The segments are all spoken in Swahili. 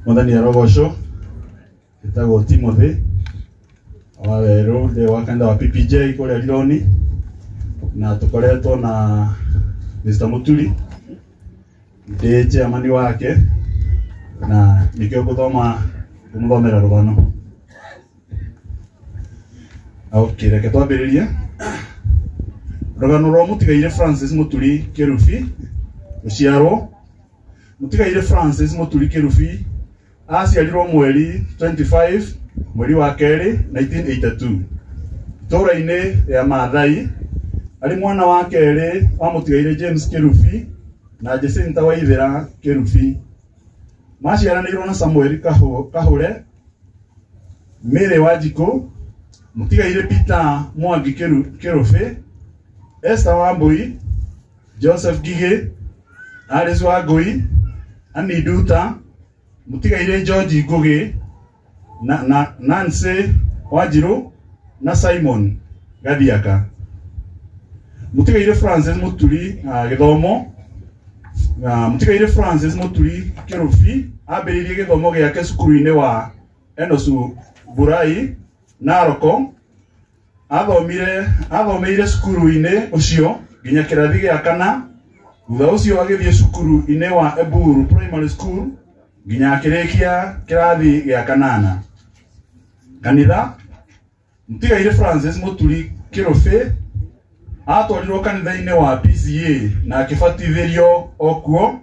Mwathani arogocwo etagwo Timothy wawerũ wa kanitha wa PPJ kũrĩa Rironi, na tukoretwo na Mr. Muturi ndĩ chairman wake, na nikio kumuthomera rũgano. Okay, reke twambĩrĩrie. Rũgano rwa Mũtigaire Francis Muturi Kerubi rũciarwo. Mũtigaire Francis Muturi Kerubi aciarirwo mweri 25 mweri wa kerĩ 1982 itũũra-inĩ ya Maathai. Ari mwana wa kerĩ wa Mũtigaire James Kerubi na Jacinta Waithera Kerubi. Maciaranĩirwo na Samuel Kahure, Mary Wanjikũ, Mũtigaire Peter Mwangi Kerubi, Esther Wambui, Joseph Gige, Alice Wangui, Annie Duta, Mũtigaire George Ngugi, na Nancy Wanjiru na Simon Gadiaka. Mũtigaire Francis Muturi gĩthomo. Mũtigaire Francis Muturi Kerubi ambĩrĩirie gĩthomo gĩake cukuru-inĩ wa Enosu Burai Naroko. Athomeire cukuru-inĩ ũcio nginya kĩrathi gĩa kana. Thutha ũcio agĩthiĩ cukuru-inĩ wa Eburu Primary School nginya akĩrĩkia kĩrathi gĩa kanana. Kanitha. Mũtigaire Francis Muturi Kerubi atwarirwo kanitha-inĩ wa PCA na akĩbatithĩrio okuo.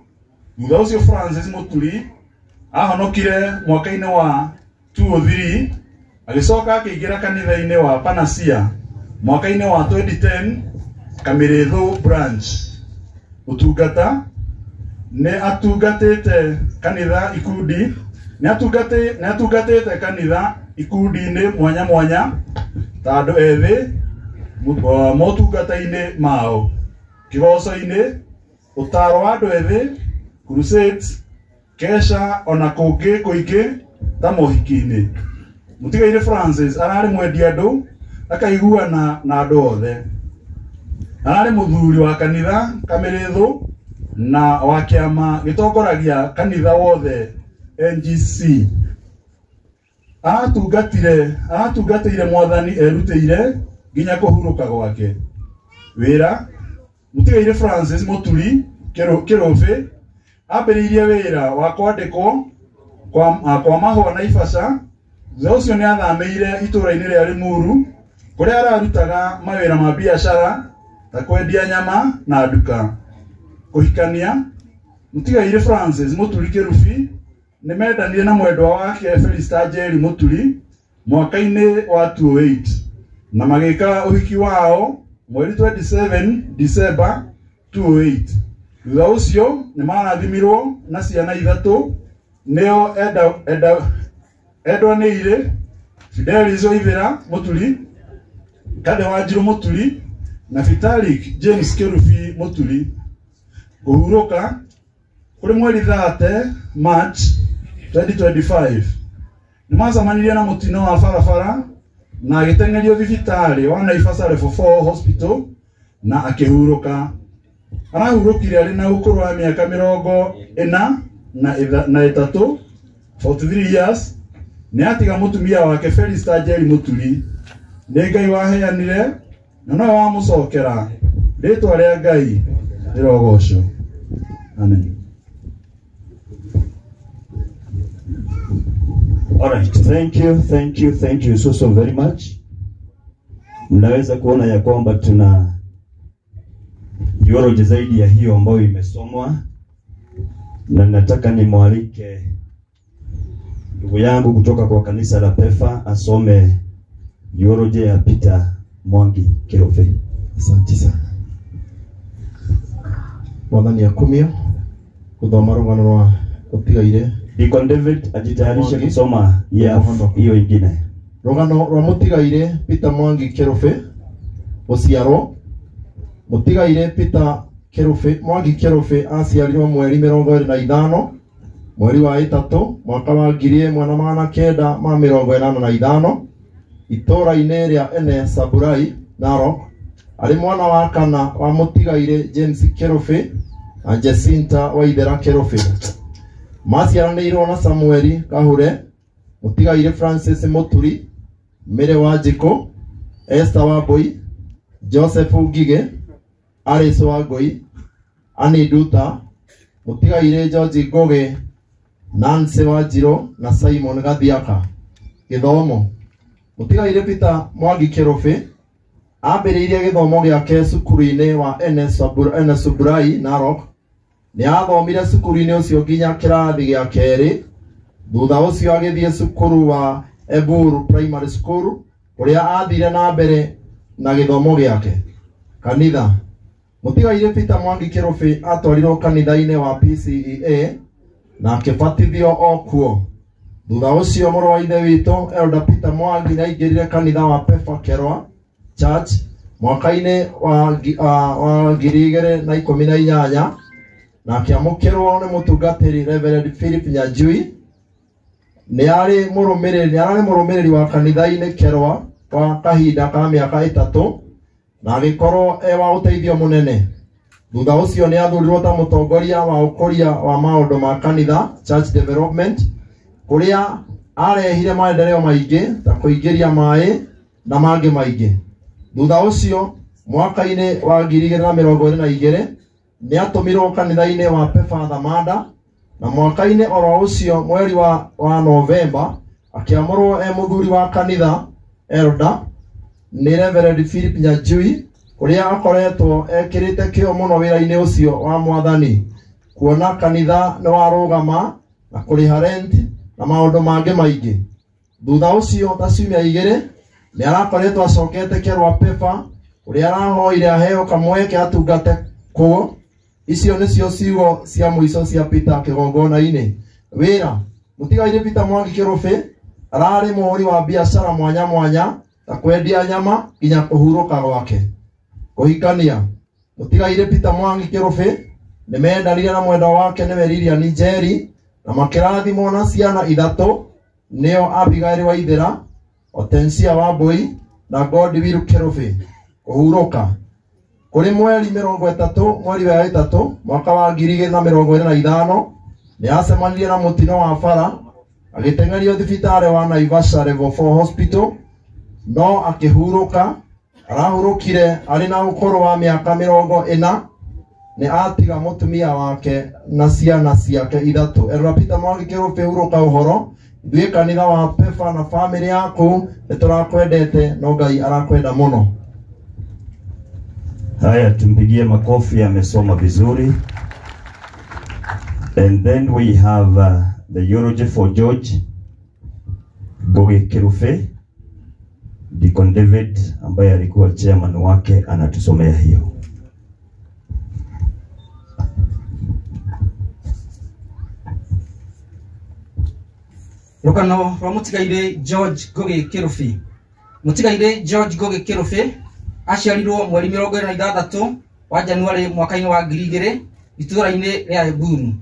Thutha ũcio Francis Muturi ahonokire mwaka-inĩ wa 2003, agĩcoka akĩingĩra kanitha-inĩ wa Panacea mwaka-inĩ wa 2010 Kamirĩthũ branch. Ũtungata nĩ atungatĩte kanitha ikundi, nĩ atungatĩte kanitha ikundi-inĩ mwanya mwanya ta andũ ethĩ motungata-inĩ mao, kĩgoco-inĩ, ũtaro wa andũ ethĩ, crusades, kesha ona kũngĩ kũingĩ ta mohiki-inĩ. Mũtigaire Francis ararĩ mwendia andũ, akaiguana na andũ othe. Ararĩ mũthuri wa kanitha Kamirĩthũ na wa kĩama gĩtongoragia kanitha wothe NGC. Aratungatĩire Mwathani erutĩire nginya kũhurũka gwake. Wĩra. Mũtigaire Francis Muturi Kerubi ambĩrĩirie wĩra wa kwandĩkwo kwa mahũa Naivasha. Thutha ũcio nĩ athamĩire itũũra-inĩ rĩa Limuru kũrĩa ararutaga mawĩra ma biacara ta kwendia nyama na nduka. Kũhikania. Mũtigaire Francis Muturi Kerubi nĩ mendanire na mwendwa wake Felista Njeri Muturi mwaka-inĩ wa 2008 na magĩka ũhiki wao mweri 27 December 2008. Thutha ũcio nĩ marathimirwo na ciana ithatũ, nĩo Edwanĩire Fidelis Waithera Muturi, Kade Wanjiru Muturi na Vitalik James Kerubi Muturi. Kũhurũka kũrĩ mweri 30 March 2025 nĩ macemanirie na mũtino wa barabara na agĩteng'erio thibitarĩ wa Naivasha Level 4 Hospital na akĩhurũka. Arahurũkire arĩ na ũkũrũ wa mĩaka 43 43 years. Nĩ atiga mũtumia wake Felista Njeri Muturi. Nĩ Ngai waheanire na no wamũcokera. Rĩĩtwa rĩa Ngai rĩrogocwo. Amen. All right, thank you so very much. Mnaweza kuona ya kwamba tuna theology zaidi ya hiyo ambayo imesomwa, na nataka nimwalike ndugu yangu kutoka kwa kanisa la PEFA asome theology ya Peter Mwangi Kerubi. Asante sana. Mwathani akumio kuthoma rũgano rwa Mũtigaire. Deacon David ajitayarishe kusoma hiyo ingine. Rũgano rwa Mũtigaire Peter Mwangi Kerubi. Gũciarwo. Mũtigaire Peter Mwangi Kerubi aciarirwo mweri 25 mweri wa 3 mwaka wa 1985 itũũra-inĩ rĩa Enosu Burai Narok. Arĩ mwana wa kana wa Mũtigaire James Kerubi na Jacinta Waithera Kerubi. maciaranĩirwo na Samueli Kahure, mũtigaire Francis Muturi, Mere Wanjikũ, Esther Wambui, Joseph Ngige, Alice Wangui, Annie Nduta, mũtigaire George Ngoge, Nancy Wanjiro na Simon Gathiaka. Gĩthomo, mũtigaire Peter Mwangi Kĩrũbĩ, ambĩrĩirie gĩthomo gĩake cukuru-inĩ wa NS Suburai Narok. Nĩ athomire cukuru-inĩ ũcio nginya kĩrathi gĩa kerĩ. Thutha ũcio agĩthiĩ cukuru wa Eburu Primary School, kũrĩa athire na mbere na gĩthomo gĩake. Kanitha, mũtigaire Peter Mwangi Kĩrũbĩ atwarirwo kanitha-inĩ wa PCEA na akĩbatithio o kuo. Thutha ũcio mũrũ wa ithe witũ Elder Peter Mwangi nĩ aingĩrire kanitha wa Pefa Kerwa Church mwaka-inĩ wa 2018 na akĩamũkĩrwo nĩ mũtungatĩri Reverend Philip Nyanjui. Nĩ arĩ mũrũmĩrĩri wa kanitha-inĩ Kerwa kwa kahinda ka mĩaka 3 na agĩkorwo wa ũteithio mũnene. Thutha ũcio nĩ athurirwo ta mũtongoria wa ũkũria wa maũndũ ma kanitha church development, kũrĩa arehire maendeleo maingĩ ta kũingĩria maĩ na mangĩ maingĩ. Thutha ũcio mwaka-inĩ wa 2022 nĩ atũmirwo kanitha-inĩ wa Pefa Thamanda, na mwaka-inĩ oro ũcio mweri wa Novemba akĩamũrwo mũthuri wa kanitha Elder nĩ Reverend Philip Nyanjui, kũrĩa akoretwo ekĩrĩte kĩo mũno wĩra-inĩ ũcio wa Mwathani, kuona kanitha nĩ warũgama na kũrĩha rent na maũndũ mangĩ maingĩ. Thutha ũcio ta ciumia 2 nĩ arakoretwo acokete Kerwa Pefa, kũrĩa arahoire aheo kamweke atungate kuo. Icio nĩcio ciugo cia mũico cia Peter kĩgongona-inĩ. Wĩra, mũtigaire Peter Mwangi Kĩrũbĩ ararĩ mũhũri wa biacara mwanya mwanya ta kwendia nyama nginya kũhurũka gwake. Kũhikania, mũtigaire Peter Mwangi Kĩrũbĩ nĩ mendanire na mwendwa wake nĩwe Lilian Njeri na makĩrathimwo na ciana 3, nĩo Abigail Waithera, Otensia Wambui na Godwill Kĩrũbĩ. Kũhurũka, kũrĩ mweri 30 mweri wa 3 mwaka wa 2025 nĩ acemanirie na mũtino wa bara agĩteng'erio thibitarĩ wa Naivasha Level 4 Hospital, no akĩhurũka. Arahurũkire arĩ na ũkũrũ wa mĩaka 40. Nĩ atiga mũtumia wake na ciana ciake 3. Elder Peter Mwangi Kĩrũbĩ, hurũka ũhoro. Ithuĩ kanitha wa Pefa na family yaku nĩ tũrakwendete, no Ngai arakwenda mũno. Haya, tumpigie makofi, amesoma vizuri. And then we have the eulogy for George Ngoge Kĩrũbĩ. Deacon David ambaye alikuwa chairman wake anatusomea hiyo. Rukano rwa mũtigaire George Ngoge Kĩrũbĩ. Mũtigaire George Ngoge Kĩrũbĩ aciarirwo mweri 26 wa Januari mwaka-inĩ wa 2000 itũũra-inĩ rĩa Eburu.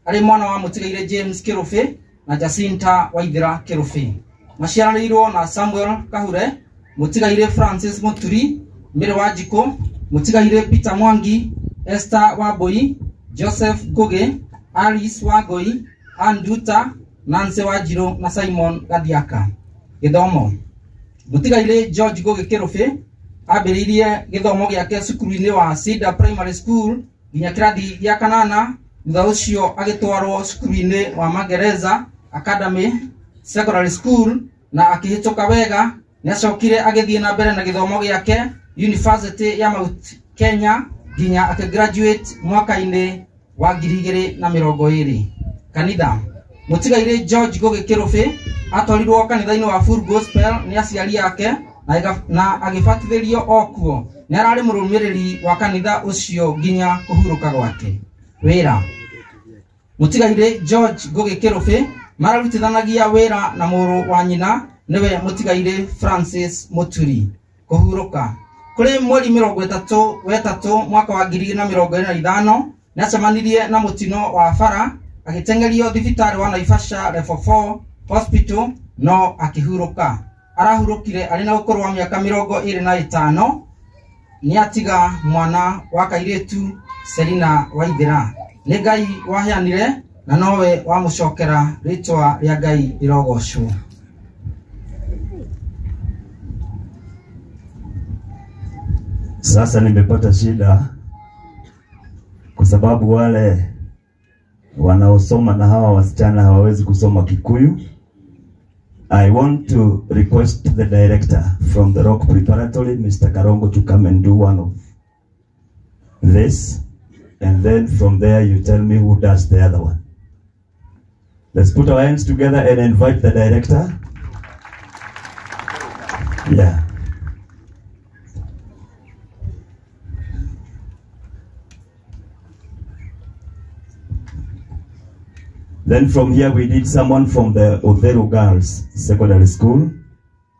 Arĩ mwana wa mũtigaire James Kĩrũbĩ na Jacinta Waithera Kĩrũbĩ. Maciaranĩirwo na Samuel Kahure, mũtigaire Francis Muturi, Mere Wanjikũ, mũtigaire Peter Mwangi, Esther Wambui, Joseph Ngoge, Alice Wangui, Annie Nduta, Nancy Wanjiro na Simon Gathiaka. Gĩthomo, mũtigaire George Ngoge Kĩrũbĩ ambĩrĩirie gĩthomo gĩake cukuru-inĩ wa Cedar Primary School nginya kĩrathi gĩa 8. Thutha ũcio agĩtwarwo cukuru-inĩ wa Magereza Academy Secondary School na akĩhĩtũka wega. Nĩ acokire agĩthiĩ na mbere na gĩthomo gĩake University ya Mount Kenya nginya akĩgraduate mwaka-inĩ wa 2020. Kanitha, mũtigaire George Ngoge Kĩrũbĩ atwarirwo kanitha-inĩ wa Full Gospel nĩ aciari yake na agĩbatithĩrio o kuo. Nĩ ararĩ mũrũmĩrĩri wa kanitha ũcio nginya kũhurũka gwake. Wĩra, mũtigaire George Ngoge Kĩrũbĩ mararutithanagia wĩra na mũrũ wa nyina nĩwe mũtigaire Francis Muturi. Kũhurũka, kũrĩ mweri 30 mwaka wa 2025 nĩ acemanirie na mũtino wa bara agĩteng'erio thibitarĩ wa Naivasha Level 4 Hospital, no akĩhurũka. Arahurũkire arĩ na ũkũrũ wa mĩaka 25. Nĩ atiga mwana wa kairĩtu Selina Waithera. Nĩ Ngai waheanire na nowe wamucokera ritwa rĩa Ngai rĩrogocwo. Sasa nimepata shida kwa sababu wale wanaosoma na hawa wasichana hawawezi kusoma Kikuyu. I want to request the director from the Rock Preparatory, Mr. Karongo, to come and do one of this, and then from there you tell me who does the other one. Let's put our hands together and invite the director. Yeah. Then from here we need someone from the Odero Girls Secondary School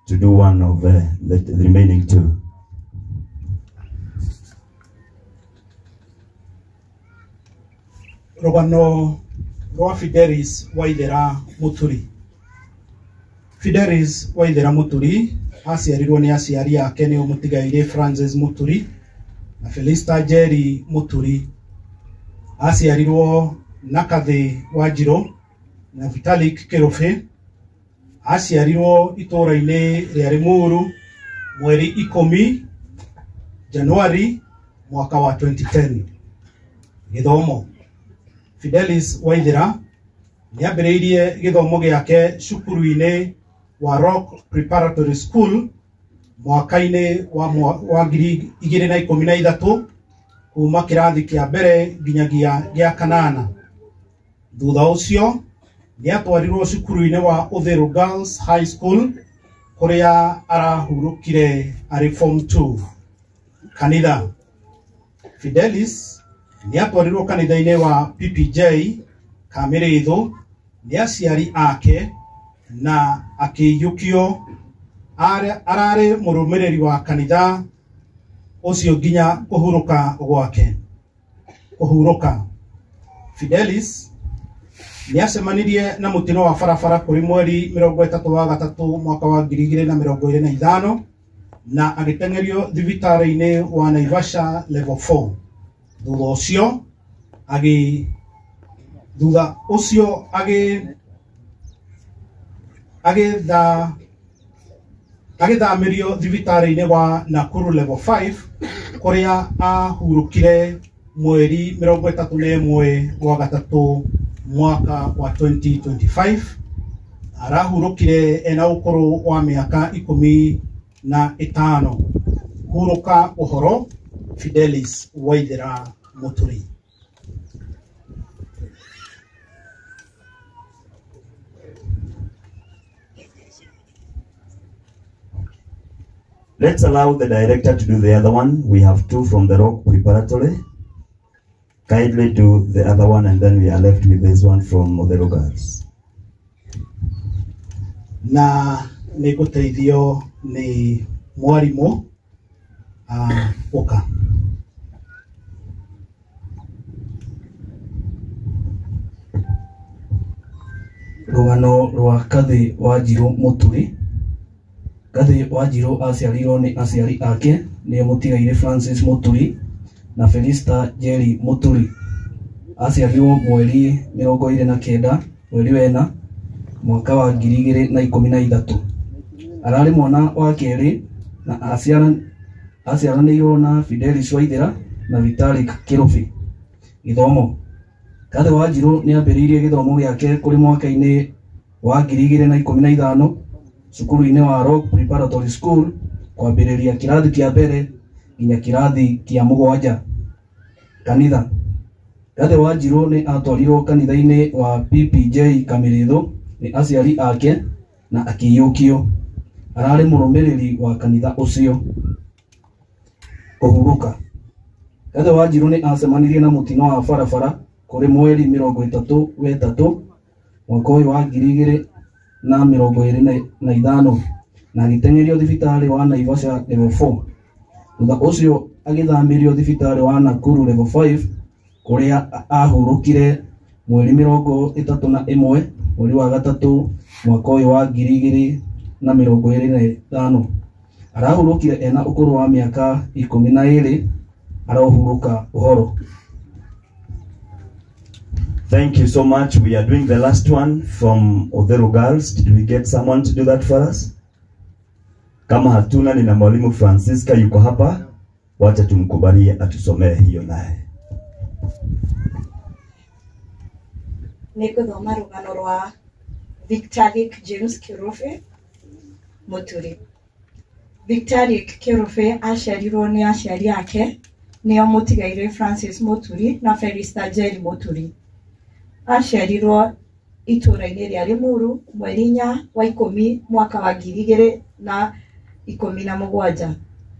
to do one of the remaining two. Rogano rwa Fidelis Waithera Muturi. Fidelis Waithera Muturi aciarirwo ni aciari ake ni Mutigaire Francis Muturi na Felista Jerry Muturi. Aciarirwo Nakathi Wajiro na Vitalik Kerofe. Aciarirwo itora-ini ria Limuru mweri 10 Januari mwaka wa 2010. Githomo. Fidelis Waithera niambiriirie githomo giake cukuru-ini wa Rock Preparatory School mwaka-ini wa 2013 kuma kirathi kia mbere nginyagia gia kanana. Thutha ucio niatwarirwo cukuru-ini wa Odero Girls High School kuria arahurukire ari form 2. Kanitha. Fidelis niatwarirwo kanitha-ini wa PPJ Kamirithu ni aciari ake na akiyukio arare murumiriri wa kanitha ucio nginya kuhuruka gwake. Kuhuruka. Fidelis niacemanirie na mutino wa barabara kuri mweri 33 mwaka wa 2025 na agitengerio thibitari-ini wa Naivasha level 4. Thutha ucio agithamirio thibitari-ini wa Nakuru level 5 kuria ahurukire mweri 31 wa gatatu mwaka wa 2025. Arahurukire ena ukuru wa miaka 15. Huruka uhoro Fidelis Waithera Muturi. Let's allow the director to do the other one. We have two from the Rock Preparatory. Kindly do the other one, and then we are left with this one from Odero Girls. Na niguteithio ni mwarimu Oka. Rugano rwa Kathi Wanjiru Muturi. Kathi Wanjiru aciarirwo ni aciari ake ni Mutigaire Francis Muturi na Felista Jerry Muturi. Aciarirwo mweri 29 mweri wena mwaka wa 2013. Arari mwana wa keri na aciaranĩirwo na Fidelis Waithera na Vitalik Kerofe. Githomo. Kathi Wanjiru niambĩrĩirie gĩthomo gĩake kũrĩ mwaka-inĩ wa 2015 cukuru-inĩ wa Rock Preparatory School kwambĩrĩria kĩrathi kĩa mbere nginya kĩrathi kĩa 7. Kanitha. Kathi Wanjiru nĩ atwarirwo kanitha-inĩ wa PPJ Kamirithu nĩ aciari ake na akĩiyũkio. Ararĩ mũrũmĩrĩri wa kanitha ũcio. Kuhuruka. Kathi Wanjiru nĩ acemanirie na mutino wa barabara kuri mweri 33 mwaka wa 2025 na agitengerio thibitari wa Naivasha level 4. Thutha ucio agithamirio thibitari wa Nakuru level 5 kuria ahurukire mweri 31 mweri wa gatatu mwaka wa 2025. Arahurukire ena ukuru wa miaka 12. Arahuruka uhoro. Thank you so much. We are doing the last one from Odhero Girls. Did we get someone to do that for us? Kama hatuna, nina mwalimu Francisca yuko hapa. Wacha tumkubalie atusomee hiyo naye. Nikuthoma rugano rwa Victoric James Kirufe Muturi. Victoric Kirufe aciarirwo ni aciari ake nio Mutigaire Francis Muturi na Felista Jerry Muturi. Aciarirwo itura-ini ria Limuru mweri 4 wa 10 mwaka wa 2017.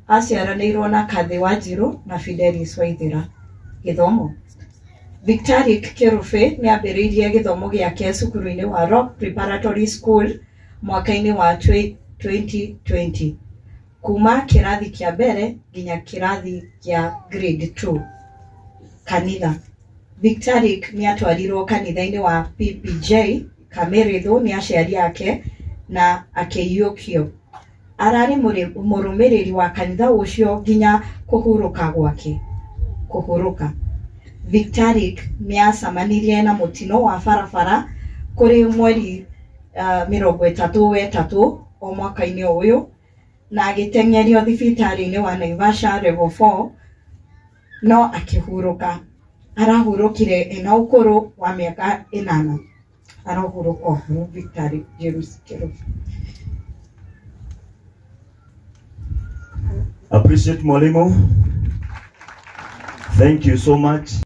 Aciaranĩirwo na Kathi Wanjiru na Fidelis Waithira. Githomo. Victoric Kirufe ni ambĩrĩirie gĩthomo gĩake cukuru-inĩ wa Rock Preparatory School mwaka-inĩ wa 2020. Kuma kĩrathi kĩa mbere nginya kĩrathi kĩa grade 2. Kanitha. Victoric ni atwarirwo kanitha-inĩ wa PPJ Kameretho ni aciari ake na akĩiyũkio. Ararĩ mũrũmĩrĩri wa kanitha ũcio nginya kũhurũka gwake. Kũhurũka. Victoric ni acemanirie na mũtino wa barabara kũrĩ mweri 33 o mwaka-inĩ ũyũ na agĩteng'erio thibitarĩ-inĩ wa Naivasha level 4 no akĩhurũka. Arahurũkire ena ũkũrũ wa mĩaka 8. Arahurũka ũhoro Victoric James Kirufe. Appreciate mwalimu. Thank you so much.